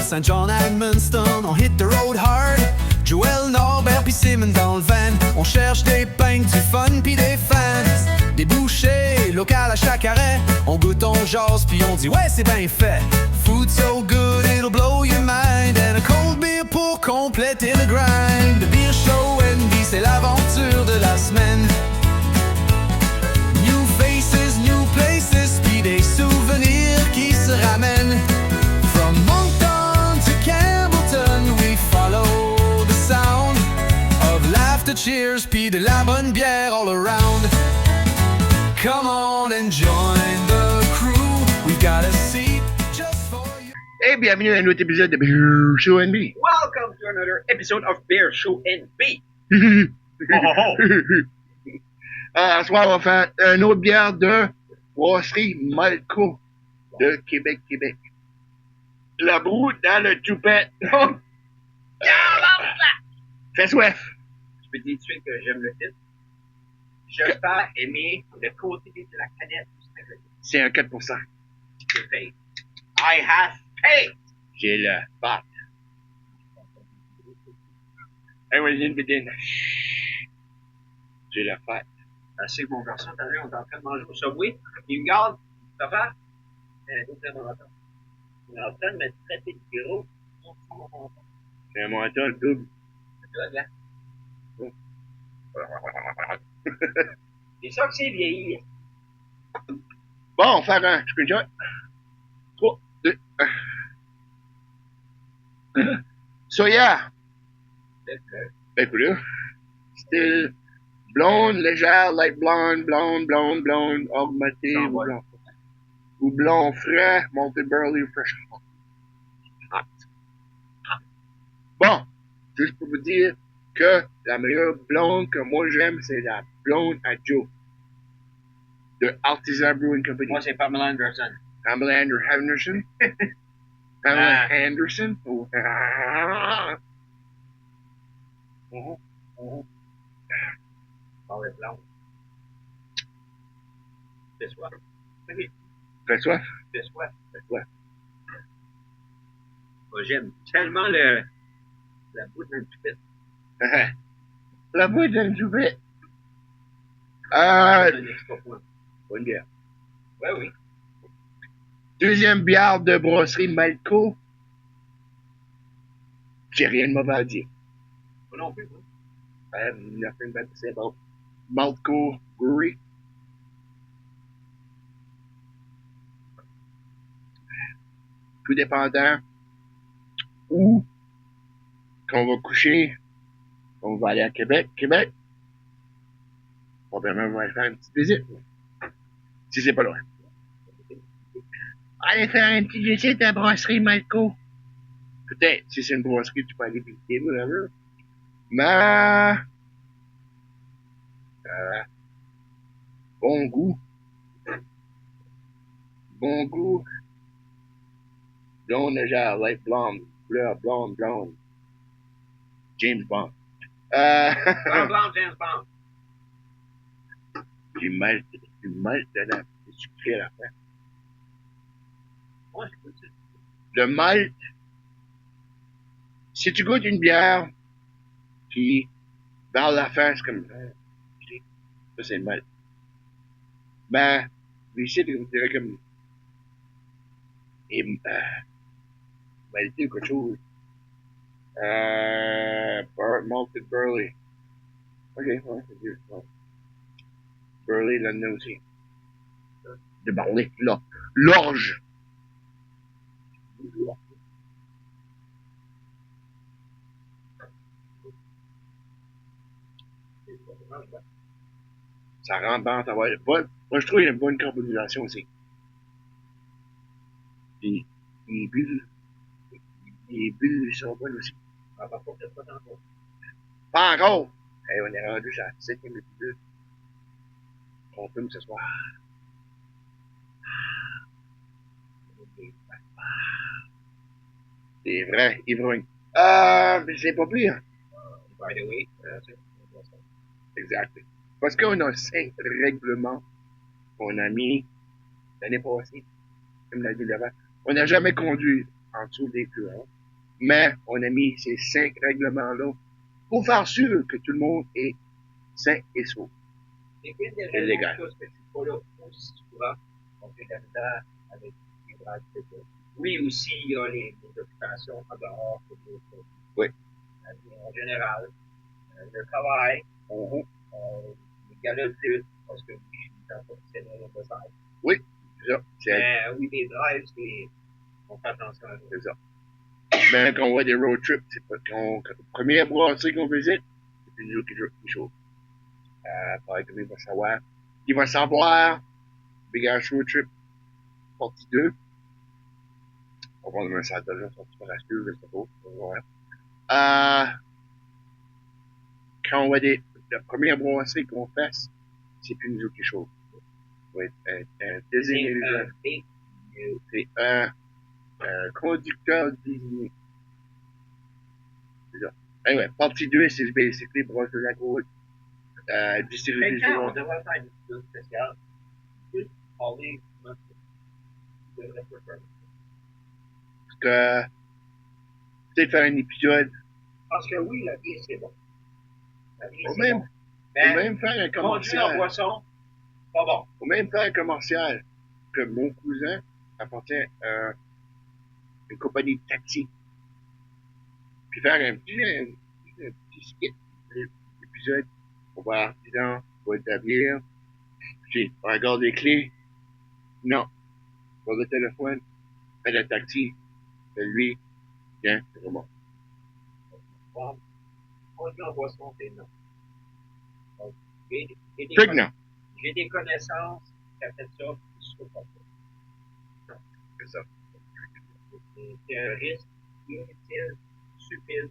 Saint John Edmundston, on hit the road hard. Joël, Norbert pis Simon dans le van. On cherche des pinks, du fun pis des fans. Des bouchées locales à chaque arrêt. On goûte, on jase pis on dit ouais c'est bien fait. Food so good it'll blow your mind. And a cold beer pour compléter le grind. The Beer Show NB, c'est l'aventure de la semaine. New faces, new places, pis des souvenirs qui se ramènent. From Moncton to Campbellton, we follow the sound of laughter, cheers, pis de la bonne bière all around. Come on and join the crew. We've got a seat just for you. Et bienvenue à un autre épisode de Beer Show NB. Welcome to another episode of Beer Show NB. Ce soir, on va faire une autre bière de brasserie Malco de Québec. La broue dans le toupette. Fais soif. Je peux dire tout de suite que j'aime le titre. Je vais aimer le côté de la canette. C'est un 4%. J'ai paid. I have paid. J'ai le bat. Hey, vas-y, une bédine. J'ai la fête. C'est mon garçon, t'as vu, on est en train de manger au Subway. Il me garde, papa. On est en train de me traiter de gros. C'est un menton double. C'est ça, là. C'est ça que c'est vieilli. Bon, on va faire un screenshot. 3, 2, 1. Soya. Écoute, style blonde, légère, light blonde, augmentée ou blond frais, malted barley, fresh hot. Bon, juste pour vous dire que la meilleure blonde que moi j'aime, c'est la blonde à Joe de Artisan Brewing Company. Moi, c'est Pamela Anderson. Pamela Anderson. Pamela Anderson. Oh. Oh, elle est blonde. Fais soif. Oui, Fais soif? fais soif. Ouais. Moi, j'aime tellement la bout d'un toupette. La boîte d'un toupette. Un extra point. Bonne bière. Ouais, oui. Deuxième bière de brasserie Malco. J'ai rien de mauvais à dire. Moi non plus, moi. Nothing bad to say about Malco Brewery. Tout dépendant où qu'on va coucher, on va aller à Québec. Probablement, on va aller faire une petite visite. Si c'est pas loin. Allez faire une petite visite à la brasserie Malco. Peut-être, si c'est une brasserie, tu peux aller visiter, whatever. Mais, bon goût. Blonde légère, light blonde, couleur blonde. James Bond. Blanc, James Bond. Du malt dedans. C'est sucré à la fin. Moi, c'est cool, ça. Le malt, si tu goûtes une bière, puis vers la fin, c'est comme, ça c'est le malt. Ben, ici, tu dirais comme, malté ou quelque chose. Malted barley. Ok, ouais, c'est dur. Ouais. Burley, là-dedans aussi. De barley, là. L'orge. Ça rentre dans ta voix. Moi, je trouve qu'il y a une bonne carbonisation aussi. Puis, les bulles sont bonnes aussi. Ah, par contre, pas encore. Pas encore! Hey, on est rendu à la 7e épisode. On fume ce soir. C'est vrai, ivrogne. Mais c'est pas pire. By the way, Exact. Parce qu'on a 5 règlements qu'on a mis l'année passée, comme l'a dit d'avant. On n'a jamais conduit en dessous des courants. Mais on a mis ces 5 règlements-là pour faire sûr que tout le monde est sain et sauf. Et puis, des C'est légal. raisons que je suis pas là aussi souvent. On fait de la misère avec les braves et tout. Oui, aussi, il y a les occupations en dehors que d'autres choses. Oui. En général, le travail, les galas de lutte, parce que oui, je suis dans professionnel au besoin. Oui, c'est ça. Mais oui, les drives, on fait attention à ça. C'est ça. Mais quand on voit des road trips, c'est pas première brasserie qu'on visite, c'est plus nous qui chaud. Pareil comme il va savoir. Il va savoir, Big Ass Road Trip, partie 2. On va prendre un sac de là, ça va rester, je sais pas. On va voir. Quand on voit la première brasserie qu'on fasse, c'est plus nous qui chaud. Ça va être un désigné. C'est un conducteur désigné. C'est ça. Anyway, partie 2, c'est basically brosse de la côte. Distribué Quelqu'un, on sur... devrait faire une épisode spéciale. Juste parler de la que peut-être faire un épisode. Parce que oui, la vie, c'est bon. La vie, Ou c'est même, bon. ou Mais, même faire un conduire en commercial. boisson, pas bon. Ou même faire un commercial. Que mon cousin appartient à une compagnie de taxi. Puis faire un petit skit. Épisode. On va avoir 10 ans, on va établir. Puis, on regarde les clés. Non. On va le téléphone. Fait le taxi. C'est lui. Bien, c'est vraiment. Bon. Conduire en boisson, c'est non. Donc, Pregnant. j'ai des connaissances qui ont fait ça, qui ne sont pas ça. C'est ça. C'est un risque inutile, stupide.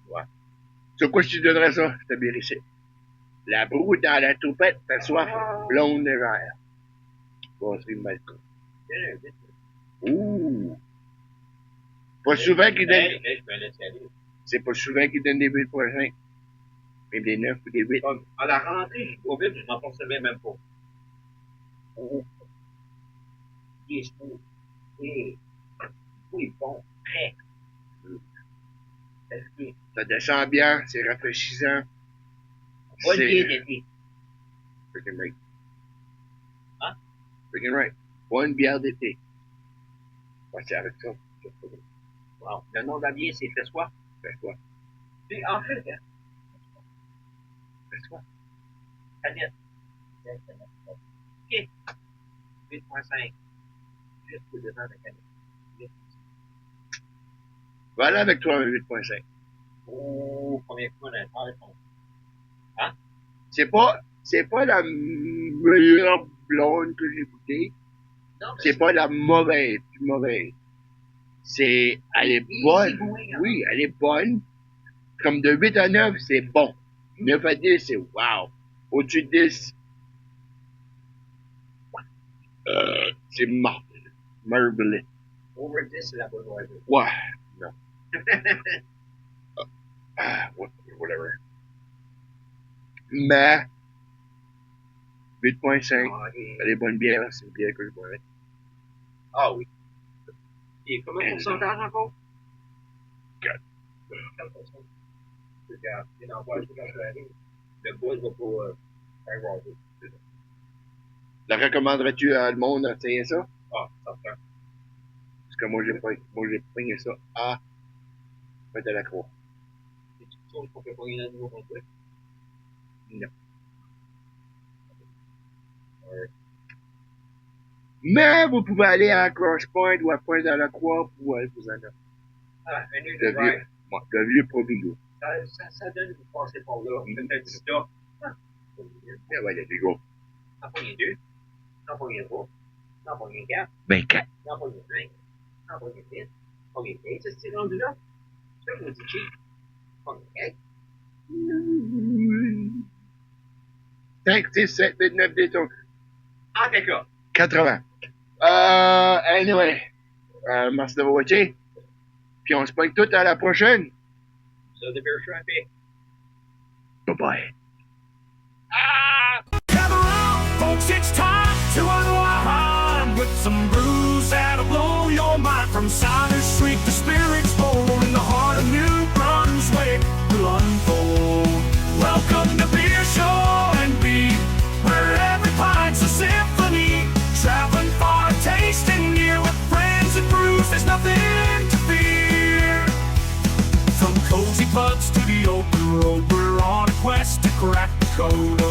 Ouais. Sur quoi je te donnerais ça? Je te ici. La broue dans la toupette, ta soif blonde et vert. Brasserie de Malcolm. Ouh! Pas souvent qu'ils donnent. Je me laisse aller. C'est pas souvent qu'ils donnent des 8.5. Même des 9 ou des 8. Comme, à la rentrée, je au vite, je m'en percevais même pas. Il est smooth. Et il est bon. Très. Ça descend bien, c'est rafraîchissant. Bonne idée d'été. Freaking right. Hein? Freaking right. Bonne bière d'été. C'est avec ça. Wow. Le nom de la bière, c'est Fais-Soi. Fais-toi. Puis, en fait, Fais-toi. Canette. OK. 8.5. Juste pour le devant de la canette. Voilà avec toi un 8.5. Oh, combien de fois on a parlé? C'est pas la meilleure blonde que j'ai goûtée. Non, mais C'est pas la mauvaise, plus mauvaise. Elle est bonne. Oui, elle est bonne. Comme de 8 à 9, c'est bon. 9 à 10, c'est wow. Au-dessus de 10, c'est marvelé. Over 10, c'est la bonne noise. Ouais, non. Whatever. Mais, 8.5, elle est bonne bière, c'est une bière que je boirais. Ah oui. Et combien de pourcentage encore? 4. 4%. Regarde, c'est dans le le bois va pas faire voir. La recommanderais-tu à le monde d'essayer ça? Ah, certain. Parce que moi, j'ai pris ça à Fête de la Croix. C'est une chose qu'on fait pas une année au complet. Non. Mais vous pouvez aller à Crosspoint ou à Pointe de la Croix pour aller vous en avoir. Ah, un lieu Le de vieux, drive. le vieux Provigo. Ça donne de passer par là. Peut-être du stop. Ah ouais, il y a des gros. N'en pognez 2. N'en pognez 3. N'en pognez 4. Ben 4. N'en pognez 5. N'en pognez 10. Pognez 15. Ça, c'est rendu là. Ça, je vous dis cheap. Pognez 4. 5, 6, 7, 8, 9, 10, 11. En quelque cas. 80. Anyway. Merci d'avoir watché. Puis on se pogne tout à la prochaine. So the beer traffic. Bye bye. Gather round, folks, it's time to unwind with some brews that'll blow your mind from Silent Street to spirits born in the heart. cold